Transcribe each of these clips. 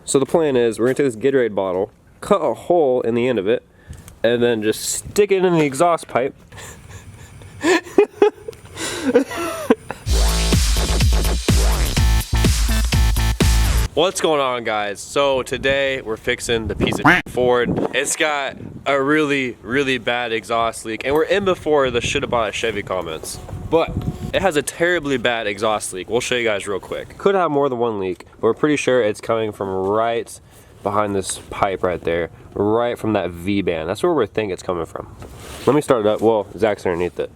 So the plan is we're gonna take this Gatorade bottle, cut a hole in the end of it, and then just stick it in the exhaust pipe. What's going on, guys? So today we're fixing the piece of Ford. It's got a really bad exhaust leak, and we're in before the shoulda bought a Chevy comments. But it has a terribly bad exhaust leak. We'll show you guys real quick. Could have more than one leak, but we're pretty sure it's coming from right behind this pipe right there, right from that V-band. That's where we think it's coming from. Let me start it up. Well, Zach's underneath it.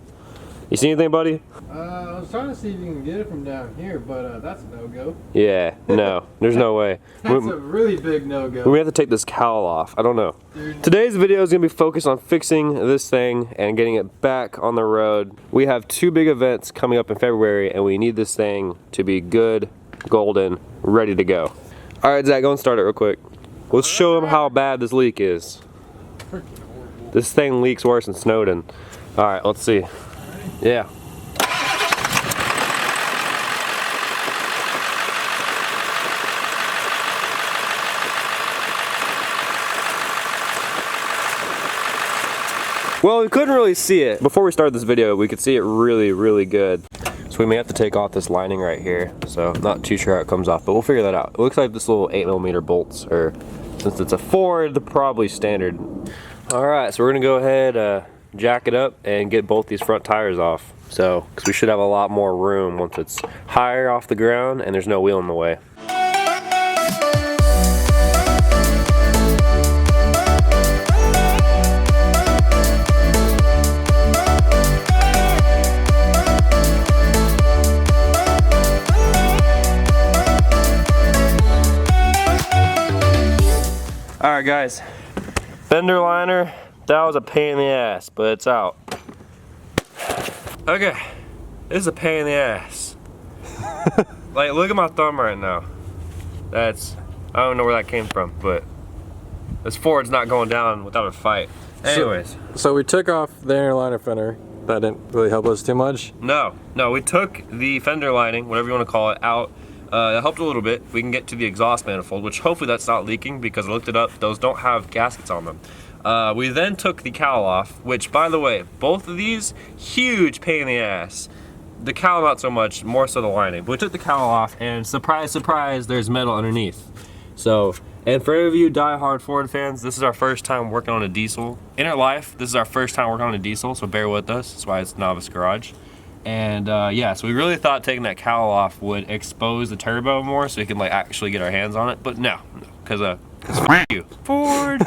You see anything, buddy? I was trying to see if you can get it from down here, but that's a no-go. Yeah, no, there's no way. That's a really big no-go. We have to take this cowl off. I don't know. Today's video is gonna be focused on fixing this thing and getting it back on the road. We have two big events coming up in February, and we need this thing to be good, golden, ready to go. All right, Zach, go and start it real quick. Let's show them how bad this leak is. This thing leaks worse than Snowden. All right, let's see. Yeah. Well, we couldn't really see it. Before we started this video, we could see it really good. So we may have to take off this lining right here. So not too sure how it comes off, but we'll figure that out. It looks like this little 8mm bolts, or since it's a Ford, they're probably standard. All right, so we're gonna go ahead, jack it up and get both these front tires off. So, because we should have a lot more room once it's higher off the ground and there's no wheel in the way. All right, guys, fender liner, that was a pain in the ass, but it's out. Okay, this is a pain in the ass. Like, look at my thumb right now. I don't know where that came from, but this Ford's not going down without a fight. Anyways. So we took off the inner liner fender. That didn't really help us too much? No, we took the fender lining, whatever you want to call it, out. That helped a little bit. We can get to the exhaust manifold, which hopefully that's not leaking because I looked it up. Those don't have gaskets on them. We then took the cowl off, which, by the way, both of these, huge pain in the ass. The cowl not so much, more so the lining. But we took the cowl off, and surprise, surprise, there's metal underneath. So, and for any of you die-hard Ford fans, this is our first time working on a diesel. In our life, this is our first time working on a diesel, so bear with us. That's why it's Novice Garage. And yeah, so we really thought taking that cowl off would expose the turbo more so we can like actually get our hands on it, but no, because f you, Ford.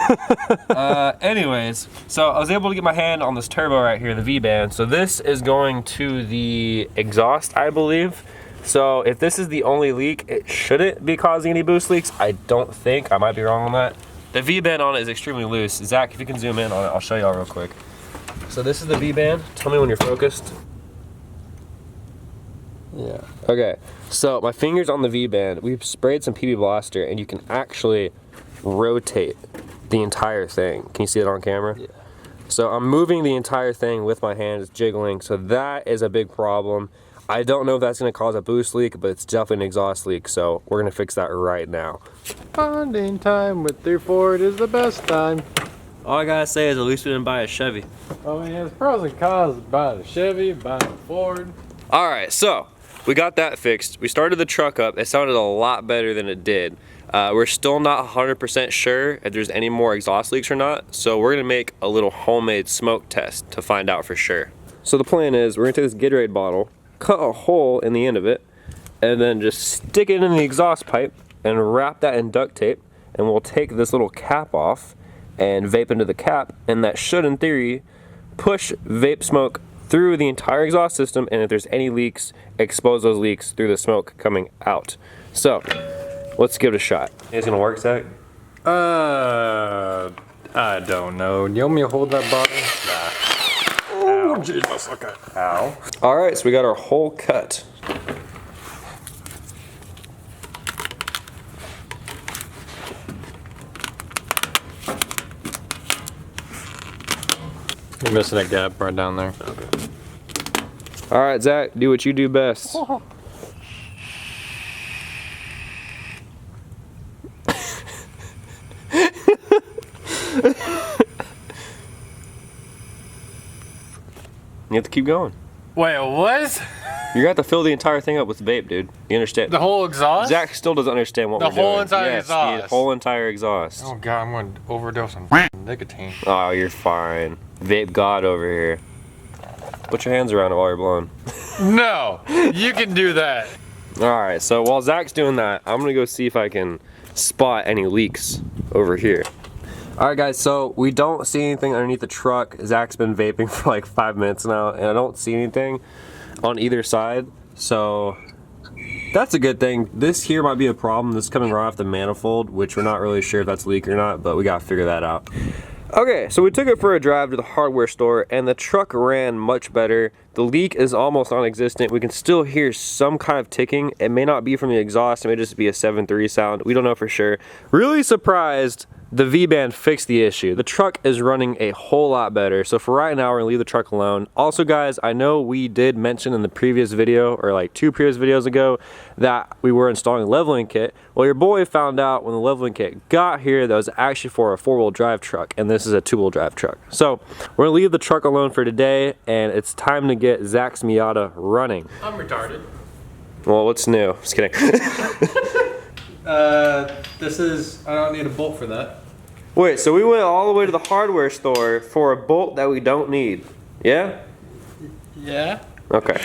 Anyways, so I was able to get my hand on this turbo right here, the V-band. So this is going to the exhaust, I believe. So if this is the only leak, it shouldn't be causing any boost leaks. I don't think. I might be wrong on that. The V-band on it is extremely loose. Zach, if you can zoom in on it, I'll show y'all real quick. So this is the V-band. Tell me when you're focused. Yeah. Okay, so my finger's on the V-band. We've sprayed some PB Blaster, and you can actually rotate the entire thing. Can you see it on camera? Yeah. So I'm moving the entire thing with my hand, it's jiggling, so that is a big problem. I don't know if that's gonna cause a boost leak, but it's definitely an exhaust leak, so we're gonna fix that right now. Bonding time with your Ford is the best time. All I gotta say is at least we didn't buy a Chevy. I mean, there's pros and cons of buying a Chevy, buying a Ford. All right, so we got that fixed. We started the truck up. It sounded a lot better than it did. We're still not 100% sure if there's any more exhaust leaks or not, so we're gonna make a little homemade smoke test to find out for sure. So the plan is we're gonna take this Gatorade bottle, cut a hole in the end of it, and then just stick it in the exhaust pipe and wrap that in duct tape, and we'll take this little cap off and vape into the cap, and that should, in theory, push vape smoke through the entire exhaust system, and if there's any leaks, expose those leaks through the smoke coming out. So, let's give it a shot. It's gonna work, Zach? I don't know. Do you want me to hold that bottle? Nah. Oh, Jesus, okay. Ow. All right, so we got our hole cut. You're missing a gap right down there. Okay. All right, Zach, do what you do best. You have to keep going. Wait, what? You're gonna have to fill the entire thing up with vape, dude. You understand? The whole exhaust? Zach still doesn't understand what we're doing. The whole entire yes, exhaust? The whole entire exhaust. Oh god, I'm going to overdose on nicotine. Oh, you're fine. Vape God over here. Put your hands around it while you're blowing. No, you can do that. Alright, so while Zach's doing that, I'm gonna go see if I can spot any leaks over here. Alright guys, so we don't see anything underneath the truck. Zach's been vaping for like 5 minutes now, and I don't see anything on either side, so that's a good thing. This here might be a problem. This is coming right off the manifold, which we're not really sure if that's leak or not, but we gotta figure that out. Okay, so we took it for a drive to the hardware store, and the truck ran much better. The leak is almost non-existent. We can still hear some kind of ticking. It may not be from the exhaust, it may just be a 7.3 sound. We don't know for sure. Really surprised the V-band fixed the issue. The truck is running a whole lot better. So for right now, we're gonna leave the truck alone. Also guys, I know we did mention in the previous video, or like 2 previous videos ago, that we were installing a leveling kit. Well, your boy found out when the leveling kit got here that it was actually for a 4-wheel drive truck, and this is a 2-wheel drive truck. So we're gonna leave the truck alone for today, and it's time to get Zach's Miata running. I'm retarded. Well, what's new? Just kidding. This is, I don't need a bolt for that. Wait, so we went all the way to the hardware store for a bolt that we don't need, yeah? Yeah? Okay.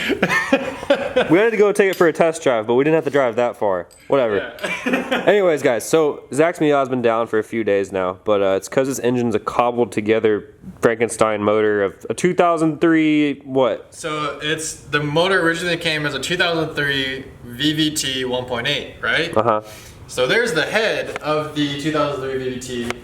We had to go take it for a test drive, but we didn't have to drive that far. Whatever. Yeah. Anyways, guys, so Zach's Miata's been down for a few days now, but it's because his engine's a cobbled together Frankenstein motor of a 2003, what? So it's, the motor originally came as a 2003 VVT 1.8, right? Uh-huh. So there's the head of the 2003 VVT,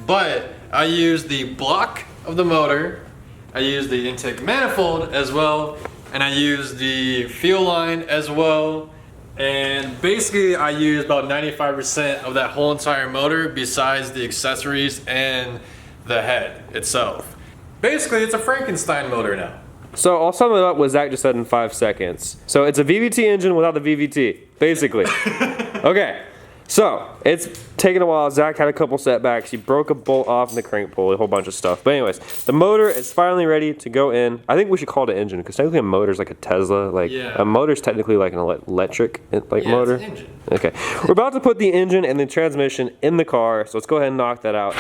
but I used the block of the motor, I used the intake manifold as well, and I used the fuel line as well, and basically I used about 95% of that whole entire motor besides the accessories and the head itself. Basically it's a Frankenstein motor now. So I'll sum it up what Zach just said in 5 seconds. So it's a VVT engine without the VVT, basically. Okay. So, it's taken a while. Zach had a couple setbacks. He broke a bolt off in the crank pulley, a whole bunch of stuff. But anyways, the motor is finally ready to go in. I think we should call it an engine, because technically a motor is like a Tesla. Like, yeah. A motor's technically like an electric motor. It's an engine. Okay. We're about to put the engine and the transmission in the car, so let's go ahead and knock that out.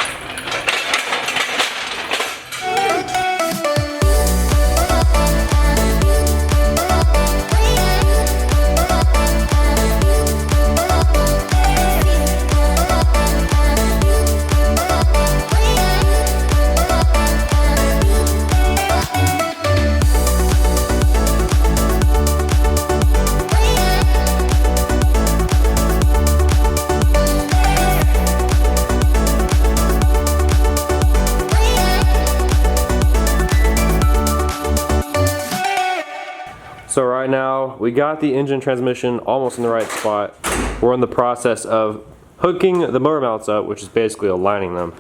So right now, we got the engine transmission almost in the right spot. We're in the process of hooking the motor mounts up, which is basically aligning them.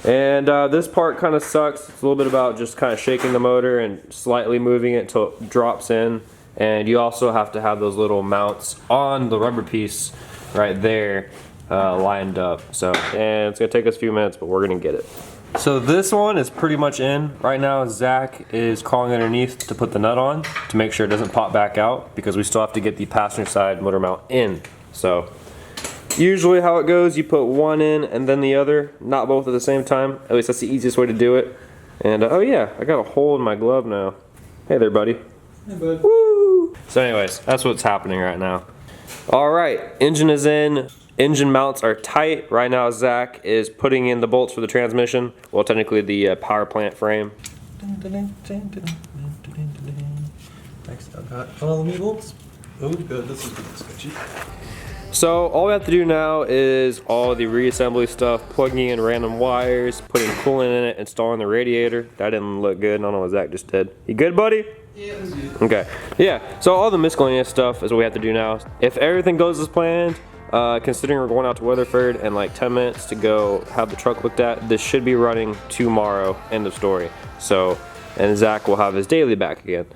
And this part kind of sucks. It's a little bit about just kind of shaking the motor and slightly moving it until it drops in. And you also have to have those little mounts on the rubber piece right there lined up. So, and it's gonna take us a few minutes, but we're gonna get it. So this one is pretty much in. Right now, Zach is crawling underneath to put the nut on to make sure it doesn't pop back out, because we still have to get the passenger side motor mount in. So usually how it goes, you put one in and then the other, not both at the same time. At least that's the easiest way to do it. And oh yeah, I got a hole in my glove now. Hey there, buddy. Hey, bud. Woo! So anyways, that's what's happening right now. All right, engine is in. Engine mounts are tight. Right now, Zach is putting in the bolts for the transmission. Well, technically the power plant frame. Next, I've got all the bolts. Oh, good. This is pretty sketchy. So all we have to do now is all the reassembly stuff, plugging in random wires, putting coolant in it, installing the radiator. That didn't look good. I don't know what Zach just did. You good, buddy? Yeah, it was good. Okay. Yeah, so all the miscellaneous stuff is what we have to do now. If everything goes as planned, considering we're going out to Weatherford in like 10 minutes to go have the truck looked at, this should be running tomorrow, end of story. So, and Zach will have his daily back again.